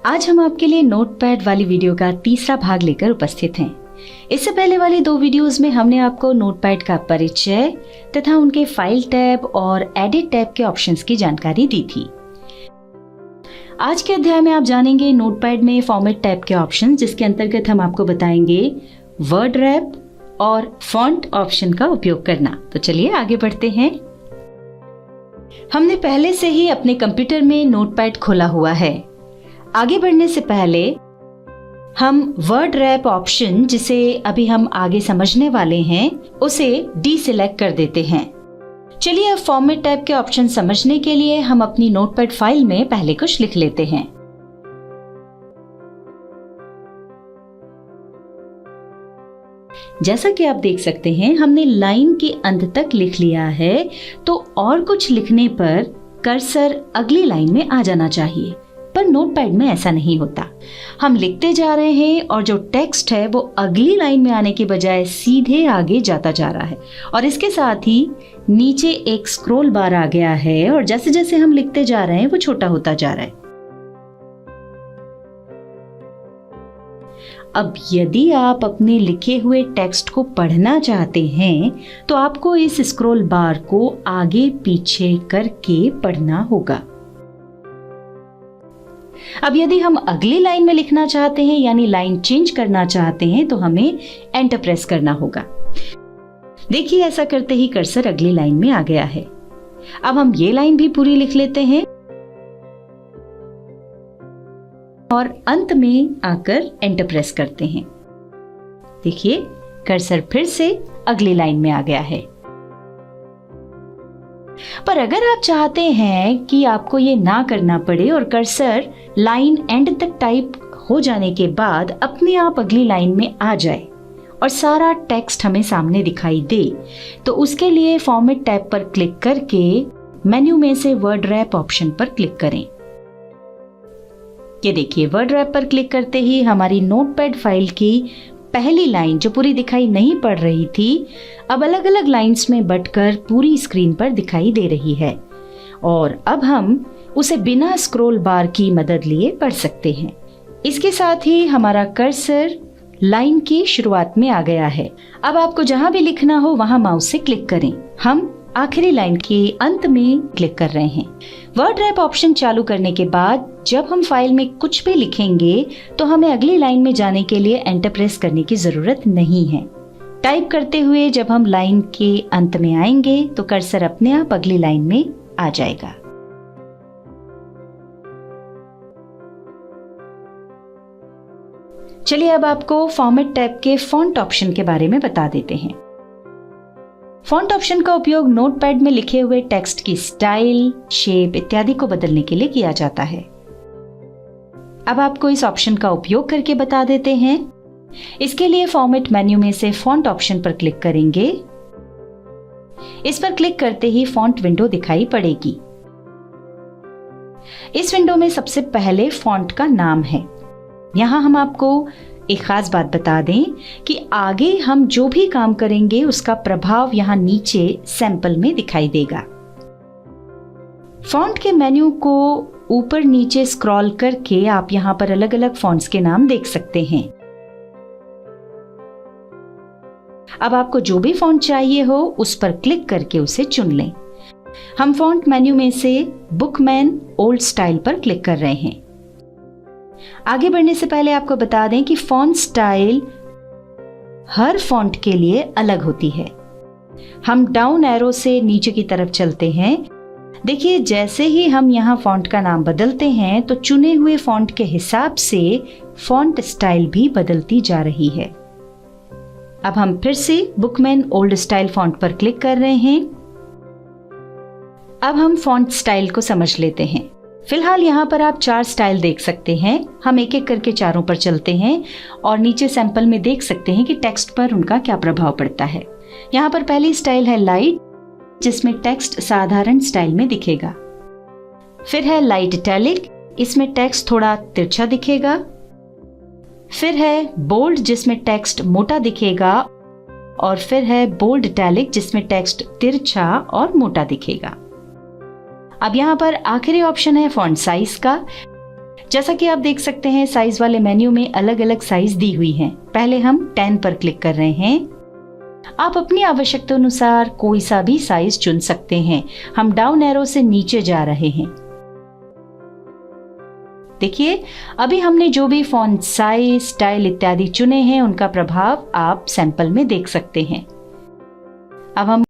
आज हम आपके लिए नोटपैड वाली वीडियो का तीसरा भाग लेकर उपस्थित हैं। इससे पहले वाली 2 वीडियोस में हमने आपको नोटपैड का परिचय तथा उनके फाइल टैब और एडिट टैब के ऑप्शंस की जानकारी दी थी। आज के अध्याय में आप जानेंगे नोटपैड में फॉर्मेट टैब के ऑप्शन, जिसके अंतर्गत हम आपको बताएंगे वर्ड रैप और फॉन्ट ऑप्शन का उपयोग करना। तो चलिए आगे बढ़ते हैं। हमने पहले से ही अपने कंप्यूटर में नोटपैड खोला हुआ है। आगे बढ़ने से पहले हम वर्ड रैप ऑप्शन, जिसे अभी हम आगे समझने वाले हैं, उसे डीसिलेक्ट कर देते हैं। चलिए अब फॉर्मेट टैब के ऑप्शन समझने के लिए हम अपनी नोटपैड फाइल में पहले कुछ लिख लेते हैं। जैसा कि आप देख सकते हैं, हमने लाइन के अंत तक लिख लिया है, तो और कुछ लिखने पर कर्सर अगली लाइन में आ जाना चाहिए, पर नोटपैड में ऐसा नहीं होता। हम लिखते जा रहे हैं और जो टेक्स्ट है वो अगली लाइन में आने के बजाय सीधे आगे जाता जा रहा है, और इसके साथ ही नीचे एक स्क्रॉल बार आ गया है और जैसे जैसे हम लिखते जा रहे हैं वो छोटा होता जा रहा है। अब यदि आप अपने लिखे हुए टेक्स्ट को पढ़ना चाहते हैं तो आपको इस स्क्रॉल बार को आगे पीछे करके पढ़ना होगा। अब यदि हम अगली लाइन में लिखना चाहते हैं, यानी लाइन चेंज करना चाहते हैं, तो हमें एंटर प्रेस करना होगा। देखिए, ऐसा करते ही कर्सर अगली लाइन में आ गया है। अब हम ये लाइन भी पूरी लिख लेते हैं और अंत में आकर एंटर प्रेस करते हैं। देखिए, कर्सर फिर से अगली लाइन में आ गया है। पर अगर आप चाहते हैं कि आपको ये ना करना पड़े और कर्सर लाइन एंड तक टाइप हो जाने के बाद अपने आप अगली लाइन में आ जाए और सारा टेक्स्ट हमें सामने दिखाई दे, तो उसके लिए फॉर्मेट टैब पर क्लिक करके मेन्यू में से वर्ड रैप ऑप्शन पर क्लिक करें। ये देखिए, वर्ड रैप पर क्लिक करते ही हमारी नोटपैड फाइल की पहली लाइन, जो पूरी दिखाई नहीं पड़ रही थी, अब अलग अलग लाइंस में बंटकर पूरी स्क्रीन पर दिखाई दे रही है, और अब हम उसे बिना स्क्रॉल बार की मदद लिए पढ़ सकते हैं। इसके साथ ही हमारा कर्सर लाइन की शुरुआत में आ गया है। अब आपको जहां भी लिखना हो वहां माउस से क्लिक करें। हम आखिरी लाइन के अंत में क्लिक कर रहे हैं। वर्ड रैप ऑप्शन चालू करने के बाद जब हम फाइल में कुछ भी लिखेंगे तो हमें अगली लाइन में जाने के लिए एंटर प्रेस करने की जरूरत नहीं है। टाइप करते हुए जब हम लाइन के अंत में आएंगे तो कर्सर अपने आप अगली लाइन में आ जाएगा। चलिए अब आपको फॉर्मेट टैब के फॉन्ट ऑप्शन के बारे में बता देते हैं। फॉन्ट ऑप्शन का उपयोग नोटपैड में लिखे हुए टेक्स्ट की स्टाइल, शेप इत्यादि को बदलने के लिए किया जाता है। अब आपको इस ऑप्शन का उपयोग करके बता देते हैं। इसके लिए फॉर्मेट मेन्यू में से फॉन्ट ऑप्शन पर क्लिक करेंगे। इस पर क्लिक करते ही फॉन्ट विंडो दिखाई पड़ेगी। इस विंडो में सबसे पहले फॉन्ट का नाम है। यहाँ हम आपको एक खास बात बता दें कि आगे हम जो भी काम करेंगे उसका प्रभाव यहाँ नीचे सैंपल में दिखाई देगा। फॉन्ट के मेन्यू को ऊपर नीचे स्क्रॉल करके आप यहाँ पर अलग अलग फॉन्ट्स के नाम देख सकते हैं। अब आपको जो भी फॉन्ट चाहिए हो उस पर क्लिक करके उसे चुन लें। हम फॉन्ट मेन्यू में से बुकमैन ओल्ड स्टाइल पर क्लिक कर रहे हैं। आगे बढ़ने से पहले आपको बता दें कि फॉन्ट स्टाइल हर फॉन्ट के लिए अलग होती है। हम डाउन एरो से नीचे की तरफ चलते हैं। देखिए, जैसे ही हम यहाँ फॉन्ट का नाम बदलते हैं तो चुने हुए फॉन्ट के हिसाब से फॉन्ट स्टाइल भी बदलती जा रही है। अब हम फिर से बुकमैन ओल्ड स्टाइल फॉन्ट पर क्लिक कर रहे हैं। अब हम फॉन्ट स्टाइल को समझ लेते हैं। फिलहाल यहाँ पर आप 4 स्टाइल देख सकते हैं। हम एक एक करके चारों पर चलते हैं और नीचे सैंपल में देख सकते हैं कि टेक्स्ट पर उनका क्या प्रभाव पड़ता है। यहाँ पर पहली स्टाइल है लाइट, जिसमें टेक्स्ट साधारण स्टाइल में दिखेगा। फिर है लाइट इटैलिक, इसमें टेक्स्ट थोड़ा तिरछा दिखेगा। फिर है बोल्ड, जिसमें टेक्स्ट मोटा दिखेगा। और फिर है बोल्ड इटैलिक, जिसमें टेक्स्ट तिरछा और मोटा दिखेगा। अब यहाँ पर आखिरी ऑप्शन है फॉन्ट साइज का, जैसा कि आप देख सकते हैं साइज वाले मेन्यू में अलग अलग साइज दी हुई हैं। पहले हम 10 पर क्लिक कर रहे हैं। आप अपनी आवश्यकता अनुसार कोई सा भी साइज चुन सकते हैं। हम डाउन एरो से नीचे जा रहे हैं। देखिए, अभी हमने जो भी फॉन्ट साइज, स्टाइल इत्यादि चुने हैं उनका प्रभाव आप सैंपल में देख सकते हैं। अब हम